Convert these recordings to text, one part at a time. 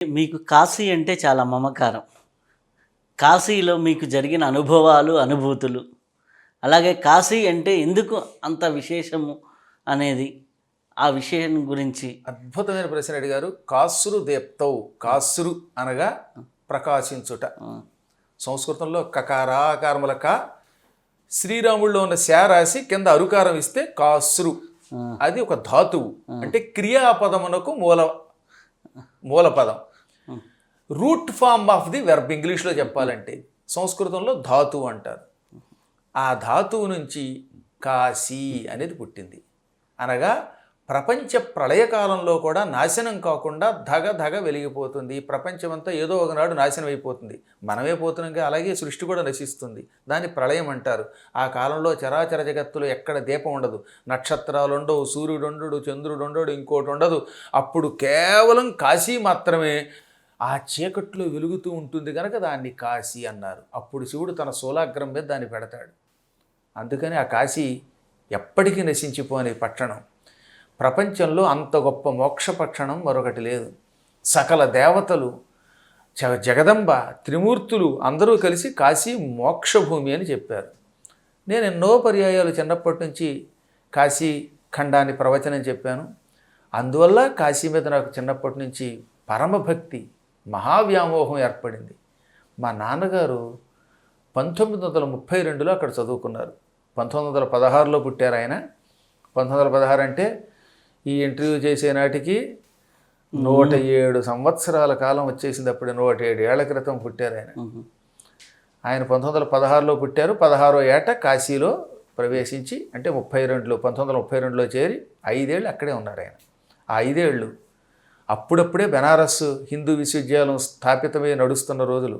మీకు కాశీ అంటే చాలా మమకారం. కాశీలో మీకు జరిగిన అనుభవాలు, అనుభూతులు, అలాగే కాశీ అంటే ఎందుకు అంత విశేషము అనేది, ఆ విషయం గురించి. అద్భుతమైన ప్రశ్న అడిగారు. కాస్రు దేప్తౌ, కాస్రు అనగా ప్రకాశించుట. సంస్కృతంలో కకారాకారముల క, శ్రీరాముల్లో ఉన్న శా రాసి కింద అరుకారం ఇస్తే కాస్రు. అది ఒక ధాతువు, అంటే క్రియాపదమునకు మూల పదం, root form of the verb. ఇంగ్లీష్లో చెప్పాలంటే సంస్కృతంలో ధాతువు అంటారు. ఆ ధాతువు నుంచి కాశీ అనేది పుట్టింది. అనగా ప్రపంచ ప్రళయకాలంలో కూడా నాశనం కాకుండా ధగ వెలిగిపోతుంది. ఈ ప్రపంచమంతా ఏదో ఒకనాడు నాశనం అయిపోతుంది. మనమే పోతున్నాక అలాగే సృష్టి కూడా నశిస్తుంది. దాన్ని ప్రళయం అంటారు. ఆ కాలంలో చరాచర జగత్తులో ఎక్కడ దీపం ఉండదు, నక్షత్రాలు ఉండవు, సూర్యుడు ఉండడు, చంద్రుడు ఉండడు, ఇంకోటి ఉండదు. అప్పుడు కేవలం కాశీ మాత్రమే ఆ చీకట్లో వెలుగుతూ ఉంటుంది కనుక దాన్ని కాశీ అన్నారు. అప్పుడు శివుడు తన శూలాగ్రం మీద దాన్ని పెడతాడు. అందుకని ఆ కాశీ ఎప్పటికీ నశించిపోని పట్టణం. ప్రపంచంలో అంత గొప్ప మోక్ష పట్టణం మరొకటి లేదు. సకల దేవతలు, జగదంబ, త్రిమూర్తులు అందరూ కలిసి కాశీ మోక్షభూమి అని చెప్పారు. నేను ఎన్నో పర్యాయాలు చిన్నప్పటి నుంచి కాశీ ఖండాన్ని ప్రవచనం చెప్పాను. అందువల్ల కాశీ మీద నాకు చిన్నప్పటి నుంచి పరమభక్తి, మహావ్యామోహం ఏర్పడింది. మా నాన్నగారు 1932లో అక్కడ చదువుకున్నారు. 1916లో పుట్టారు ఆయన. 1916 అంటే ఈ ఇంటర్వ్యూ చేసే నాటికి 107 సంవత్సరాల కాలం వచ్చేసింది. అప్పుడు 107 ఏళ్ల క్రితం పుట్టారు ఆయన. ఆయన 1916లో పుట్టారు. 16వ ఏట కాశీలో ప్రవేశించి, అంటే 1932లో చేరి 5 ఏళ్ళు అక్కడే ఉన్నారు ఆయన. ఆ 5 ఏళ్ళు అప్పుడప్పుడే బెనారస్ హిందూ విశ్వవిద్యాలయం స్థాపితమై నడుస్తున్న రోజులు.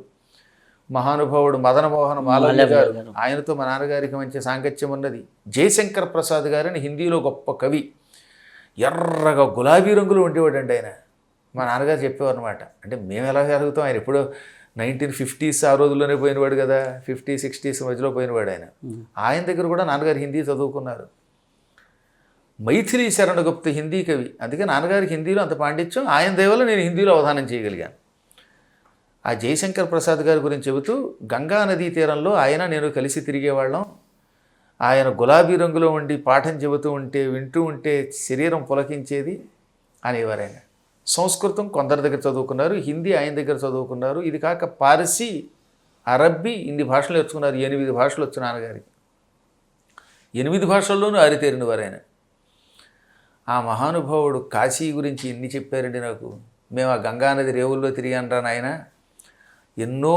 మహానుభావుడు మదనమోహన మాలవ్య గారు, ఆయనతో మా నాన్నగారికి మంచి సాంగత్యం ఉన్నది. జయశంకర్ ప్రసాద్ గారని హిందీలో గొప్ప కవి, ఎర్రగా గులాబీ రంగులో ఉండేవాడండి ఆయన. మా నాన్నగారు చెప్పేవారు అనమాట. అంటే మేము ఎలా జరుగుతాం, ఆయన ఎప్పుడో 1950s ఆ రోజుల్లోనే పోయినవాడు కదా, 50s 60s మధ్యలో పోయినవాడు ఆయన. ఆయన దగ్గర కూడా నాన్నగారు హిందీ చదువుకున్నారు. మైథిలి శరణగుప్త హిందీ కవి. అందుకే నాన్నగారికి హిందీలో అంత పాండిత్యం. ఆయన దయవల్ల నేను హిందీలో అవధానం చేయగలిగాను. ఆ జయశంకర్ ప్రసాద్ గారి గురించి చెబుతూ, గంగా నదీ తీరంలో ఆయన నేను కలిసి తిరిగేవాళ్ళం. ఆయన గులాబీ రంగులో ఉండి పాఠం చెబుతూ ఉంటే, వింటూ ఉంటే శరీరం పులకించేది అనేవారు ఆయన. సంస్కృతం కొందరి దగ్గర చదువుకున్నారు, హిందీ ఆయన దగ్గర చదువుకున్నారు. ఇది కాక పారసీ, అరబ్బీ, ఇన్ని భాషలు నేర్చుకున్నారు. 8 భాషలు వచ్చు నాన్నగారికి. 8 భాషల్లోనూ ఆరితేరినవారు ఆయన. ఆ మహానుభావుడు కాశీ గురించి ఎన్ని చెప్పారండి నాకు. మేము ఆ గంగానది రేవుల్లో తిరిగానరా నాయన. ఎన్నో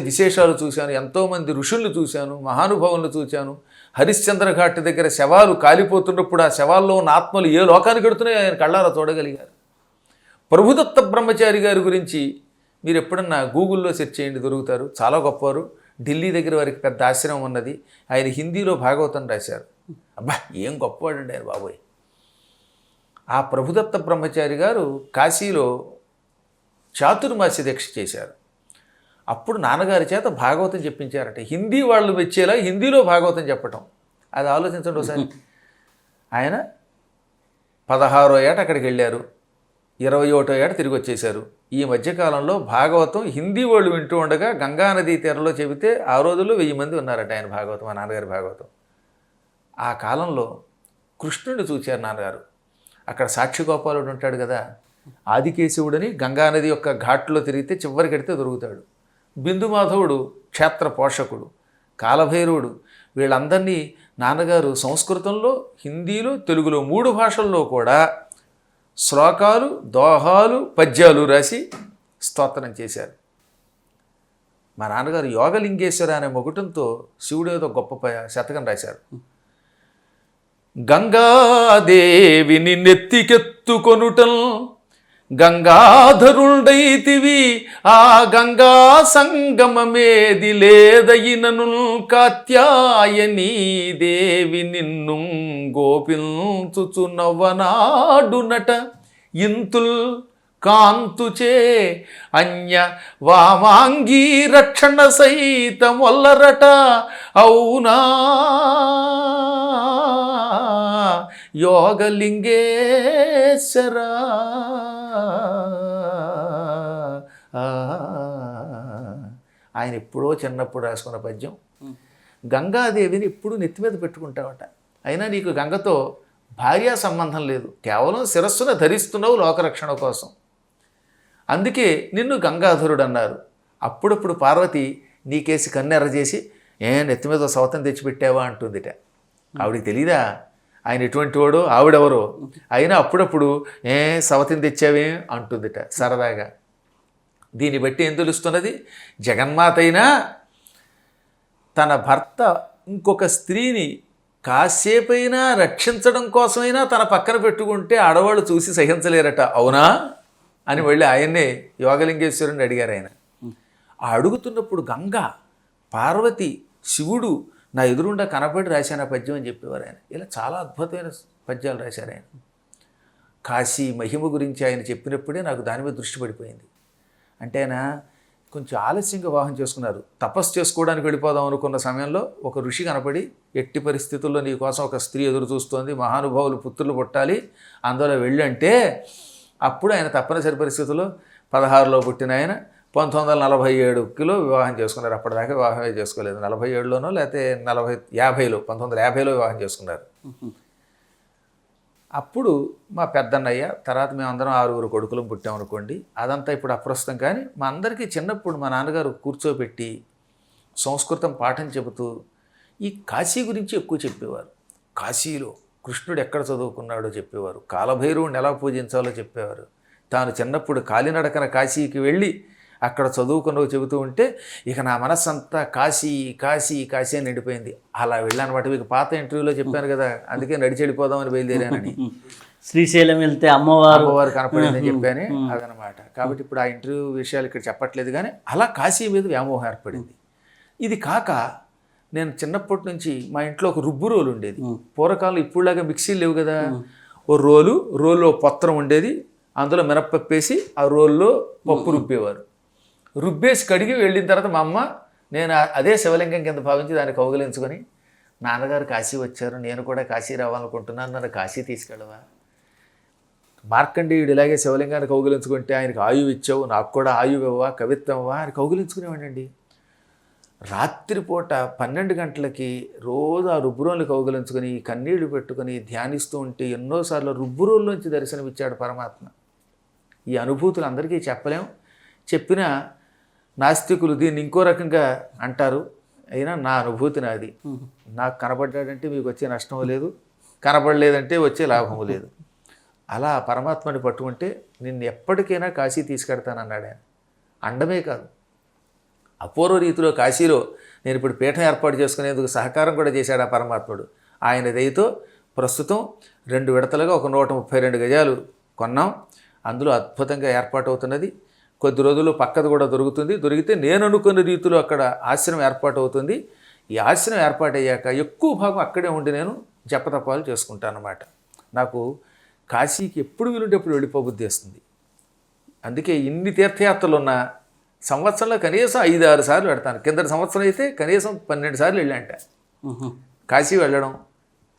విశేషాలు చూశాను, ఎంతోమంది ఋషులను చూశాను, మహానుభావులను చూశాను. హరిశ్చంద్ర ఘాట్ దగ్గర శవాలు కాలిపోతున్నప్పుడు ఆ శవాల్లో ఉన్న ఆత్మలు ఏ లోకానికి ఎడుతున్నాయో ఆయన కళ్ళారా చూడగలిగారు. ప్రభుదత్త బ్రహ్మచారి గారి గురించి మీరు ఎప్పుడన్నా గూగుల్లో సెర్చ్ చేయండి, దొరుకుతారు. చాలా గొప్పవారు. ఢిల్లీ దగ్గర వారికి పెద్ద ఆశ్రమం ఉన్నది. ఆయన హిందీలో భాగవతం రాశారు. అబ్బా, ఏం గొప్పవాడండి ఆయన బాబోయ్. ఆ ప్రభుదత్త బ్రహ్మచారి గారు కాశీలో చాతుర్మాస్య దీక్ష చేశారు. అప్పుడు నాన్నగారి చేత భాగవతం చెప్పించారట. హిందీ వాళ్ళు మెచ్చేలా హిందీలో భాగవతం చెప్పటం, అది ఆలోచించండి ఒకసారి. ఆయన 16వ ఏట అక్కడికి వెళ్ళారు, 21వ ఏట తిరిగి వచ్చేశారు. ఈ మధ్యకాలంలో భాగవతం హిందీ వాళ్ళు వింటూ ఉండగా గంగానదీ తీరంలో చెబితే ఆ రోజుల్లో 1000 మంది ఉన్నారట ఆయన భాగవతం, మా నాన్నగారి భాగవతం. ఆ కాలంలో కృష్ణుడిని చూశారు నాన్నగారు. అక్కడ సాక్షిగోపాలుడు ఉంటాడు కదా, ఆదికేశవుడని గంగానది యొక్క ఘాట్లో తిరిగితే చివరికి ఎడితే దొరుకుతాడు. బిందుమాధవుడు క్షేత్ర పోషకుడు, కాలభైరవుడు, వీళ్ళందరినీ నాన్నగారు సంస్కృతంలో, హిందీలో, తెలుగులో 3 భాషల్లో కూడా శ్లోకాలు, దోహాలు, పద్యాలు రాసి స్తోత్రం చేశారు. మా నాన్నగారు యోగలింగేశ్వర అనే మొగుటంతో శివుడు ఏదో గొప్ప శతకం రాశారు. గంగాదేవిని నెత్తికెత్తుకొనుటం గంగాధరుండైతివి, ఆ గంగా సంగమమేది లేదయినను, కాత్యాయనీ దేవి నిన్ను గోపించుచు నవ్వనాడునట, ఇంతుల్ కాంతుచే అన్య వామాంగీ రక్షణ సైతమొల్లరట, అవునా యోగలింగేశ్వరా. ఆయన ఎప్పుడో చిన్నప్పుడు రాసుకున్న పద్యం. గంగాదేవిని ఎప్పుడూ నెత్తి మీద పెట్టుకుంటావట. అయినా నీకు గంగతో భార్యా సంబంధం లేదు, కేవలం శిరస్సున ధరిస్తున్నావు లోకరక్షణ కోసం. అందుకే నిన్ను గంగాధరుడు అన్నారు. అప్పుడప్పుడు పార్వతి నీకేసి కన్నెర్ర చేసి నెత్తి మీద సవతం తెచ్చిపెట్టావా అంటుందిట. ఆవిడికి తెలీదా ఆయన ఎటువంటి వాడో ఆవిడెవరో, అయినా అప్పుడప్పుడు సవతిని తెచ్చావే అంటుందిట సరదాగా. దీన్ని బట్టి ఏం తెలుస్తున్నది, జగన్మాత అయినా తన భర్త ఇంకొక స్త్రీని కాసేపైనా రక్షించడం కోసమైనా తన పక్కన పెట్టుకుంటే ఆడవాళ్ళు చూసి సహించలేరట. అవునా అని వెళ్ళి ఆయన్నే యోగలింగేశ్వరుని అడిగారు. ఆయన అడుగుతున్నప్పుడు గంగా, పార్వతి, శివుడు నా ఎదురుండా కనపడి రాశాను ఆ పద్యం అని చెప్పేవారు ఆయన. ఇలా చాలా అద్భుతమైన పద్యాలు రాశారు ఆయన. కాశీ మహిమ గురించి ఆయన చెప్పినప్పుడే నాకు దాని మీద దృష్టి పడిపోయింది. అంటే ఆయన కొంచెం ఆలస్యంగా వివాహం చేసుకున్నారు. తపస్సు చేసుకోవడానికి వెళ్ళిపోదాం అనుకున్న సమయంలో ఒక ఋషి కనపడి, ఎట్టి పరిస్థితుల్లో నీ కోసం ఒక స్త్రీ ఎదురు చూస్తోంది, మహానుభావులు పుత్రులు పుట్టాలి, అందులో వెళ్ళంటే అప్పుడు ఆయన తప్పనిసరి పరిస్థితుల్లో 16లో పుట్టిన ఆయన 1947 వివాహం చేసుకున్నారు. అప్పటిదాకా వివాహమే చేసుకోలేదు. 47లోనో లేకపోతే 50లో 1950లో వివాహం చేసుకున్నారు. అప్పుడు మా పెద్దన్నయ్య, తర్వాత మేమందరం 6 కొడుకులు పుట్టామనుకోండి. అదంతా ఇప్పుడు అప్రస్తుతం. కానీ మా అందరికీ చిన్నప్పుడు మా నాన్నగారు కూర్చోబెట్టి సంస్కృతం పాఠం చెబుతూ ఈ కాశీ గురించి ఎక్కువ చెప్పేవారు. కాశీలో కృష్ణుడు ఎక్కడ చదువుకున్నాడో చెప్పేవారు, కాలభైరవుని ఎలా పూజించాలో చెప్పేవారు. తాను చిన్నప్పుడు కాలినడకన కాశీకి వెళ్ళి అక్కడ చదువుకున్నవి చెబుతూ ఉంటే ఇక నా మనస్సంతా కాశీ కాశీ కాశీ అని నిండిపోయింది. అలా వెళ్ళానమాట. మీకు పాత ఇంటర్వ్యూలో చెప్పాను కదా, అందుకే నడిచి వెళ్ళిపోదామని బయలుదేరానని. శ్రీశైలం వెళ్తే అమ్మవారు కనపడిందని చెప్పాను అదనమాట. కాబట్టి ఇప్పుడు ఆ ఇంటర్వ్యూ విషయాలు ఇక్కడ చెప్పట్లేదు. కానీ అలా కాశీ మీద వ్యామోహం ఏర్పడింది. ఇది కాక నేను చిన్నప్పటి నుంచి మా ఇంట్లో ఒక రుబ్బు రోలు ఉండేది. పూర్వకాలంలో ఇప్పుడులాగా మిక్సీలు లేవు కదా. ఓ రోల్లో పత్రం ఉండేది, అందులో మినప్పప్పు వేసి ఆ రోల్లో పప్పు రుబ్బేవారు. రుబ్బేసి కడిగి వెళ్ళిన తర్వాత మా అమ్మ, నేను అదే శివలింగం కింద భావించి దాన్ని కౌగిలించుకొని, నాన్నగారు కాశీ వచ్చారు, నేను కూడా కాశీ రావాలనుకుంటున్నాను, నన్ను కాశీ తీసుకెళ్ళవా? మార్కండేయుడు ఇలాగే శివలింగాన్ని కౌగిలించుకుంటే ఆయనకు ఆయువు ఇచ్చావు, నాకు కూడా ఆయువు ఇవ్వవా, కవిత్వం ఇవ్వవా అని కౌగిలించుకునేవాడండి. రాత్రిపూట 12 గంటలకి రోజు ఆ రుబ్బురోల్ని కౌగిలించుకొని కన్నీళ్లు పెట్టుకొని ధ్యానిస్తూ ఉంటే ఎన్నోసార్లు రుబ్బురోల్లోంచి దర్శనమిచ్చాడు పరమాత్మ. ఈ అనుభూతులు అందరికీ చెప్పలేం. చెప్పినా నాస్తికులు దీన్ని ఇంకో రకంగా అంటారు. అయినా నా అనుభూతి నాది. నాకు కనపడ్డాడంటే మీకు వచ్చే నష్టం లేదు, కనపడలేదంటే వచ్చే లాభము లేదు. అలా పరమాత్మని పట్టుకుంటే నిన్ను ఎప్పటికైనా కాశీ తీసుకెడతానన్నాడు ఆయన. అండమే కాదు, అపూర్వ రీతిలో కాశీలో నేను ఇప్పుడు పీఠం ఏర్పాటు చేసుకునేందుకు సహకారం కూడా చేశాడు ఆ పరమాత్ముడు. ఆయన దయతో ప్రస్తుతం 2 విడతలుగా ఒక 132 గజాలు కొన్నాం. అందులో అద్భుతంగా ఏర్పాటు అవుతున్నది. కొద్ది రోజుల్లో పక్కది కూడా దొరుకుతుంది. దొరికితే నేను అనుకున్న రీతిలో అక్కడ ఆశ్రమం ఏర్పాటు అవుతుంది. ఈ ఆశ్రమం ఏర్పాటయ్యాక ఎక్కువ భాగం అక్కడే ఉండి నేను జపతపాలు చేసుకుంటాను అన్నమాట. నాకు కాశీకి ఎప్పుడు వీలుంటే ఎప్పుడు వెళ్ళిపోబుద్ధి వస్తుంది. అందుకే ఇన్ని తీర్థయాత్రలు ఉన్న సంవత్సరంలో కనీసం 5-6 సార్లు పెడతాను. కిందటి సంవత్సరం అయితే కనీసం 12 సార్లు వెళ్ళాంట. కాశీ వెళ్ళడం,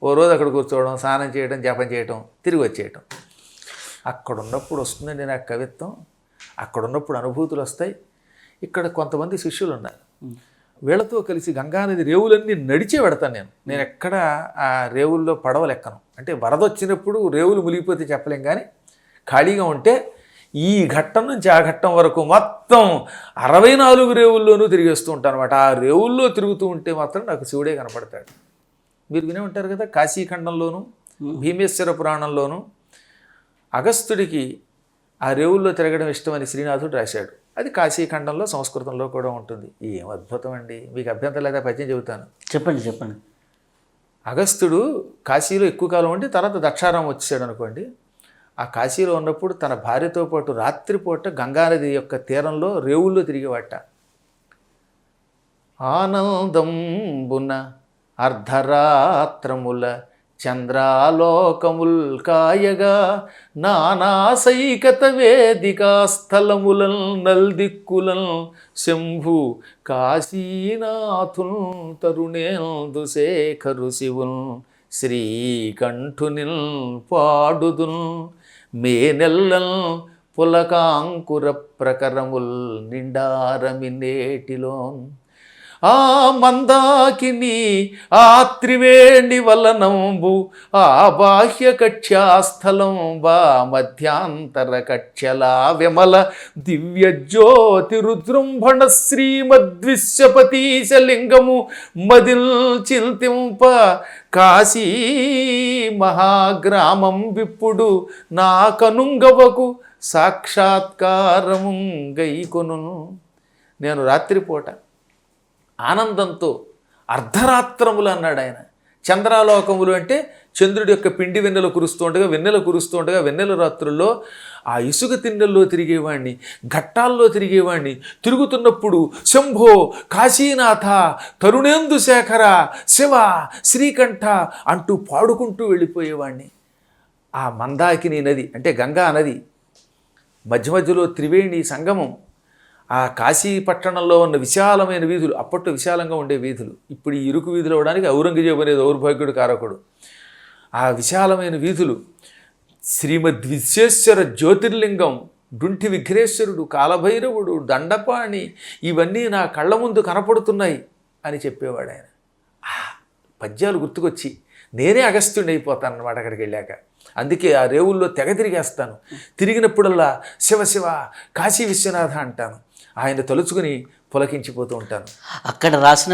ఓ రోజు అక్కడ కూర్చోవడం, స్నానం చేయడం, జపం చేయడం, తిరిగి వచ్చేయటం. అక్కడ ఉన్నప్పుడు వస్తుందండి నాకు కవిత్వం, అక్కడ ఉన్నప్పుడు అనుభూతులు వస్తాయి. ఇక్కడ కొంతమంది శిష్యులు ఉన్నారు, వీళ్ళతో కలిసి గంగానది రేవులన్నీ నడిచే పెడతాను నేను ఎక్కడ ఆ రేవుల్లో పడవలు ఎక్కను. అంటే వరద వచ్చినప్పుడు రేవులు మునిగిపోతే చెప్పలేం, కానీ ఖాళీగా ఉంటే ఈ ఘట్టం నుంచి ఆ ఘట్టం వరకు మొత్తం 64 రేవుల్లోనూ తిరిగేస్తూ ఉంటాను అనమాట. ఆ రేవుల్లో తిరుగుతూ ఉంటే మాత్రం నాకు శివుడే కనపడతాడు. మీరు వినే ఉంటారు కదా, కాశీఖండంలోను భీమేశ్వర పురాణంలోను అగస్త్యుడికి ఆ రేవుల్లో తిరగడం ఇష్టమని శ్రీనాథుడు రాశాడు. అది కాశీఖండంలో సంస్కృతంలో కూడా ఉంటుంది. ఏం అద్భుతం అండి. మీకు అభ్యంతరం లేదా పద్యం చెబుతాను, చెప్పండి. అగస్త్యుడు కాశీలో ఎక్కువ కాలం ఉండి తర్వాత దక్షారామం వచ్చేసాడు అనుకోండి. ఆ కాశీలో ఉన్నప్పుడు తన భార్యతో పాటు రాత్రిపూట గంగానది యొక్క తీరంలో రేవుల్లో తిరిగేవాట. ఆనందంబున అర్ధరాత్రముల చంద్రాలోకముల్ కాయగా నానాసైకత వేదికా స్థలములన్ నల్దిక్కులన్ శంభు కాశీనాథున్ తరుణేందు శేఖరు శివున్ శ్రీకంఠునిల్ పాడుదున్ మేనెల్లన్ పులకాంకుర ప్రకరముల్ నిండారమినేటిలోన్ ఆ మందాకిని ఆ త్రివేణి వలనంబు ఆ బాహ్య కక్ష్యాస్థలం వా మధ్యాంతర కక్ష్యలా విమల దివ్య జ్యోతి రుజృంభణ శ్రీమద్విశ్వపతీశలింగము మదిల్ చింతింప కాశీ మహాగ్రామం విప్పుడు నా కనుంగవకు సాక్షాత్కారము గైకొనును. నేను రాత్రిపూట ఆనందంతో అర్ధరాత్రములు అన్నాడు ఆయన. చంద్రాలోకములు అంటే చంద్రుడి యొక్క పిండి వెన్నెల కురుస్తూ ఉండగా వెన్నెల రాత్రుల్లో ఆ ఇసుక తిన్నెల్లో తిరిగేవాడిని, ఘట్టాల్లో తిరిగేవాడిని. తిరుగుతున్నప్పుడు శంభో కాశీనాథ తరుణేందు శేఖర శివ శ్రీకంఠ అంటూ పాడుకుంటూ వెళ్ళిపోయేవాడిని. ఆ మందాకిని నది అంటే గంగా నది మధ్య మధ్యలో త్రివేణి సంగమం, ఆ కాశీ పట్టణంలో ఉన్న విశాలమైన వీధులు, అప్పట్లో విశాలంగా ఉండే వీధులు, ఇప్పుడు ఈ ఇరుకు వీధులు అవడానికి ఔరంగజేబు అనేది దౌర్భాగ్యుడు కారకుడు. ఆ విశాలమైన వీధులు, శ్రీమద్ విశ్వేశ్వర జ్యోతిర్లింగం, డుంఠి విఘ్నేశ్వరుడు, కాలభైరవుడు, దండపాణి ఇవన్నీ నా కళ్ళ ముందు కనపడుతున్నాయి అని చెప్పేవాడు ఆయన. పద్యాలు గుర్తుకొచ్చి నేనే అగస్త్యుడిని అయిపోతాను అన్నమాట అక్కడికి వెళ్ళాక. అందుకే ఆ రేవుల్లో తెగ తిరిగేస్తాను. తిరిగినప్పుడల్లా శివ శివ కాశీ విశ్వనాథ అంటాను. ఆయన తలుచుకుని పులకించిపోతూ ఉంటాను. అక్కడ రాసిన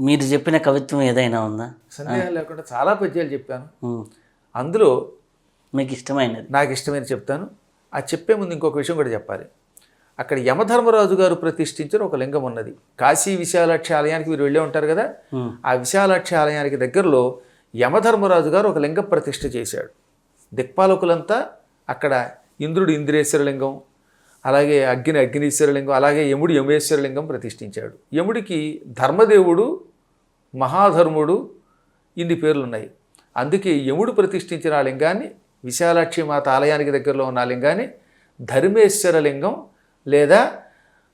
మీరు చెప్పిన కవిత్వం ఏదైనా ఉందా? సందేహం లేకుండా చాలా పద్యాలు చెప్పాను. అందులో మీకు ఇష్టమైనది? నాకు ఇష్టమైన చెప్తాను. ఆ చెప్పే ముందు ఇంకొక విషయం కూడా చెప్పాలి. అక్కడ యమధర్మరాజు గారు ప్రతిష్ఠించిన ఒక లింగం ఉన్నది. కాశీ విశాలాక్షి ఆలయానికి మీరు వెళ్ళే ఉంటారు కదా, ఆ విశాలాక్షి ఆలయానికి దగ్గరలో యమధర్మరాజు గారు ఒక లింగ ప్రతిష్ఠ చేశాడు. దిక్పాలకులంతా అక్కడ ఇంద్రుడు ఇంద్రేశ్వరలింగం, అలాగే అగ్నిశ్వరలింగం, అలాగే యముడు యమేశ్వరలింగం ప్రతిష్ఠించాడు. యముడికి ధర్మదేవుడు, మహాధర్ముడు ఇన్ని పేర్లు ఉన్నాయి. అందుకే యముడు ప్రతిష్ఠించిన ఆ లింగాన్ని, విశాలాక్షి మాత ఆలయానికి దగ్గరలో ఉన్న ఆ లింగాన్ని ధర్మేశ్వరలింగం లేదా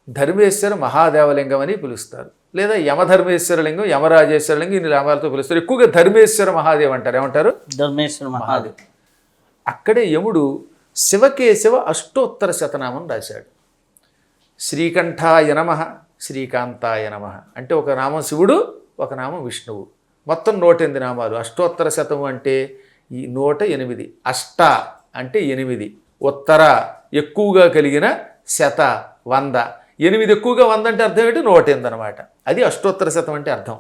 ధర్మేశ్వర మహాదేవలింగం అని పిలుస్తారు. లేదా యమధర్మేశ్వరలింగం, యమరాజేశ్వరలింగం ఇన్ని నామాలతో పిలుస్తారు. ఎక్కువగా ధర్మేశ్వర మహాదేవ్ అంటారు. ఏమంటారు? ధర్మేశ్వర మహాదేవ్. అక్కడే యముడు శివకేశవ అష్టోత్తర శతనామం రాశాడు. శ్రీకంఠాయ నమః, శ్రీకాంతాయ నమః అంటే ఒక నామం శివుడు, ఒక నామం విష్ణువు. మొత్తం 108 నామాలు. అష్టోత్తర శతము అంటే ఈ 108. అష్ట అంటే 8, ఉత్తర ఎక్కువగా కలిగిన, శత 100, 8 ఎక్కువగా 100 అంటే అర్థం ఏంటి? 108 అనమాట. అది అష్టోత్తర శతం అంటే అర్థం.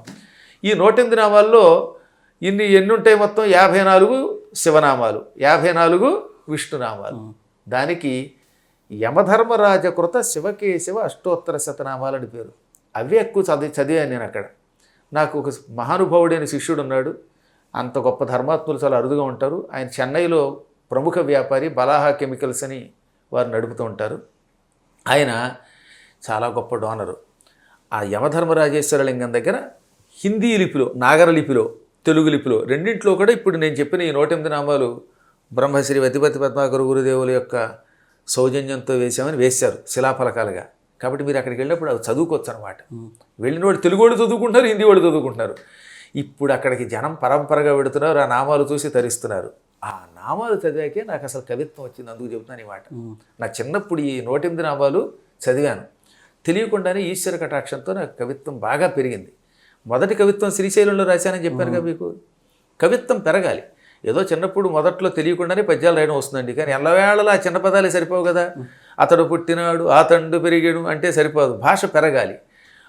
ఈ 108 నామాల్లో ఎన్ని ఉంటాయి? మొత్తం 54 శివనామాలు, 54 విష్ణునామాలు. దానికి యమధర్మరాజకృత శివకేశవ అష్టోత్తర శతనామాలని పేరు. అవే ఎక్కువ చదివాను నేను అక్కడ. నాకు ఒక మహానుభావుడైన శిష్యుడు ఉన్నాడు. అంత గొప్ప ధర్మాత్ములు చాలా అరుదుగా ఉంటారు. ఆయన చెన్నైలో ప్రముఖ వ్యాపారి, బలాహా కెమికల్స్ అని వారు నడుపుతూ ఉంటారు. ఆయన చాలా గొప్ప డోనరు. ఆ యమధర్మరాజేశ్వరలింగం దగ్గర హిందీ లిపిలో, నాగర లిపిలో, తెలుగు లిపిలో రెండింటిలో కూడా ఇప్పుడు నేను చెప్పిన ఈ 108 నామాలు బ్రహ్మశ్రీ వతిపతి పద్మాకర గురుదేవుల యొక్క సౌజన్యంతో వేశారు శిలాఫలకాలుగా. కాబట్టి మీరు అక్కడికి వెళ్ళినప్పుడు అవి చదువుకోవచ్చు అనమాట. వెళ్ళిన వాళ్ళు తెలుగు వాళ్ళు చదువుకుంటున్నారు, హిందీ వాళ్ళు చదువుకుంటున్నారు. ఇప్పుడు అక్కడికి జనం పరంపరగా పెడుతున్నారు, ఆ నామాలు చూసి తరిస్తున్నారు. ఆ నామాలు చదివాకే నాకు అసలు కవిత్వం వచ్చింది. అందుకు చెబుతున్నాను ఈ మాట. నా చిన్నప్పుడు ఈ 108 నామాలు చదివాను. తెలియకుండానే ఈశ్వర కటాక్షంతో నాకు కవిత్వం బాగా పెరిగింది. మొదటి కవిత్వం శ్రీశైలంలో రాశానని చెప్పానుగా మీకు. కవిత్వం పెరగాలి. ఏదో చిన్నప్పుడు మొదట్లో తెలియకుండానే పద్యాలు రాయడం వస్తుందండి. కానీ ఎల్లవేళలా ఆ చిన్న పదాలే సరిపోవు కదా. అతడు పుట్టినాడు, అతడు పెరిగాడు అంటే సరిపోదు, భాష పెరగాలి.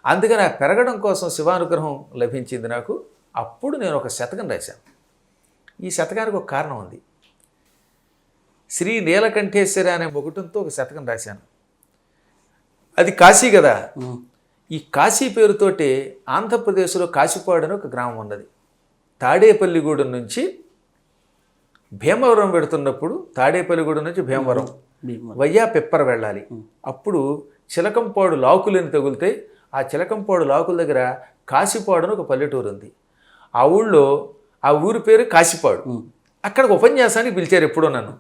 అందుకని ఆ పెరగడం కోసం శివానుగ్రహం లభించింది నాకు. అప్పుడు నేను ఒక శతకం రాశాను. ఈ శతకానికి ఒక కారణం ఉంది. శ్రీ నీలకంఠేశ్వరి అనే మొగుటంతో ఒక శతకం రాశాను. అది కాశీ కదా. ఈ కాశీ పేరుతోటి ఆంధ్రప్రదేశ్లో కాశీపాడు అని ఒక గ్రామం ఉన్నది. తాడేపల్లిగూడెం నుంచి భీమవరం పెడుతున్నప్పుడు తాడేపల్లిగూడెం నుంచి భీమవరం వయ్యా పెప్పర వెళ్ళాలి. అప్పుడు చిలకంపాడు లాకులని తగులితే ఆ చిలకంపాడు లాకుల దగ్గర కాశీపాడు అని ఒక పల్లెటూరు ఉంది. ఆ ఊళ్ళో ఆ ఊరి పేరు కాశీపాడు. అక్కడికి ఉపన్యాసానికి పిలిచారు ఎప్పుడో నన్ను.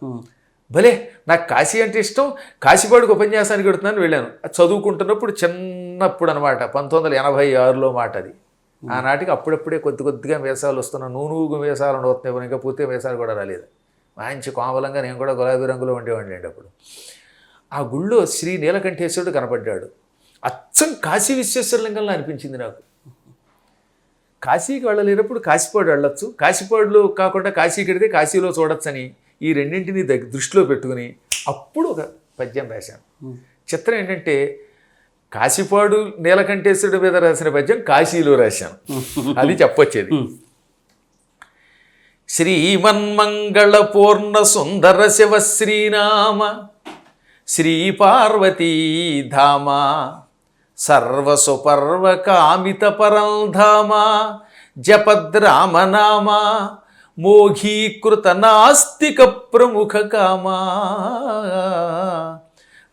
భలే, నాకు కాశీ అంటే ఇష్టం, కాశీపాడుకి ఉపన్యాసానికి పెడుతున్నాను వెళ్ళాను. అది చదువుకుంటున్నప్పుడు చిన్నప్పుడు అనమాట, 1986లో మాట అది. ఆనాటికి అప్పుడప్పుడే కొద్దిగా వేషాలు వస్తున్నాను. నూనూగు వేషాలు వస్తున్నాయి, ఇంకా పూర్తిగా వేషాలు కూడా రాలేదు. మంచి కోమలంగా నేను కూడా గులాబీ రంగులో ఉండేవాడిని అండి అప్పుడు. ఆ గుళ్ళో శ్రీ నీలకంఠేశ్వరుడు కనపడ్డాడు. అచ్చం కాశీ విశ్వేశ్వరలింగంలో అనిపించింది నాకు. కాశీకి వెళ్ళలేనప్పుడు కాశీపాడు వెళ్ళొచ్చు, కాశీపాడులో కాకుండా కాశీకి వెడితే కాశీలో చూడొచ్చని ఈ రెండింటిని దృష్టిలో పెట్టుకుని అప్పుడు ఒక పద్యం రాశాను. చిత్రం ఏంటంటే కాశీపాడు నీలకంఠేశ్వరుడి మీద రాసిన పద్యం కాశీలో రాశాను. అది చెప్పొచ్చేది. శ్రీమన్మంగళ పూర్ణ సుందర శివ శ్రీనామ శ్రీ పార్వతీధామ సర్వసుపర్వ కామిత పరంధామ జపద్రామనామ మోఘీకృత నాస్తిక ప్రముఖ కామా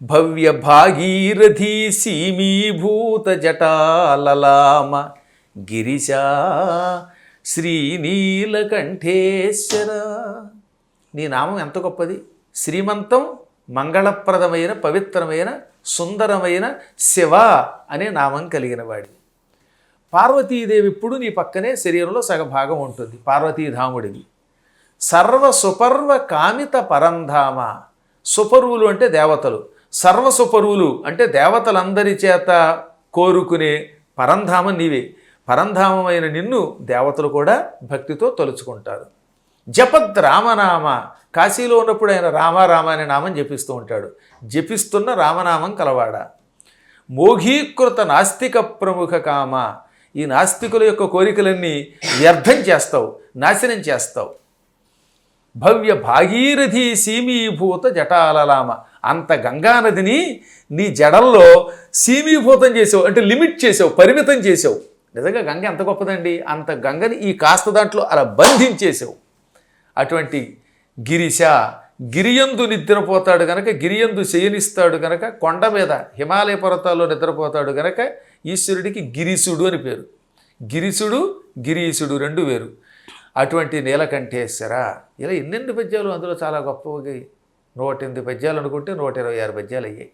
భవ్య భాగీరథీ సీమీభూత జటాలలామ గిరిశా శ్రీనీలకంఠేశ్వర. నీ నామం ఎంత గొప్పది! శ్రీమంతం, మంగళప్రదమైన, పవిత్రమైన, సుందరమైన శివ అనే నామం కలిగిన వాడి. పార్వతీదేవి ఇప్పుడు నీ పక్కనే శరీరంలో సగభాగం ఉంటుంది. పార్వతీధాముడివి. సర్వ సుపర్వ కామిత పరంధామ. సుపర్వులు అంటే దేవతలు, సర్వసుపర్వులు అంటే దేవతలందరి చేత కోరుకునే పరంధామం నీవే. పరంధామమైన నిన్ను దేవతలు కూడా భక్తితో తలుచుకుంటారు. జపద్ రామనామ. కాశీలో ఉన్నప్పుడు ఆయన రామ అనే నామం జపిస్తూ ఉంటాడు. జపిస్తున్న రామనామం కలవాడ. మోఘీకృత నాస్తిక ప్రముఖ కామ. ఈ నాస్తికుల యొక్క కోరికలన్నీ వ్యర్థం చేస్తావు, నాశనం చేస్తావు. భవ్య భాగీరథీ సీమీభూత జటాలలామ. అంత గంగానదిని నీ జడల్లో సీమీభూతం చేసావు, అంటే లిమిట్ చేసావు, పరిమితం చేసావు. నిజంగా గంగ ఎంత గొప్పదండి! అంత గంగని ఈ కాస్త దాంట్లో అలా బంధించేసావు. అటువంటి గిరిశ, గిరియందు నిద్రపోతాడు గనక, గిరియందు శయనిస్తాడు గనక, కొండ మీద హిమాలయ పర్వతాల్లో నిద్రపోతాడు గనక ఈశ్వరుడికి గిరీశుడు అని పేరు. గిరీశుడు, గిరీశుడు రెండు వేరు. అటువంటి నీలకంఠేశ్వర. ఇలా ఎన్నెన్ని పద్యాలు అందులో చాలా గొప్పగా 108 పద్యాలు అనుకుంటే 126 పద్యాలు అయ్యాయి.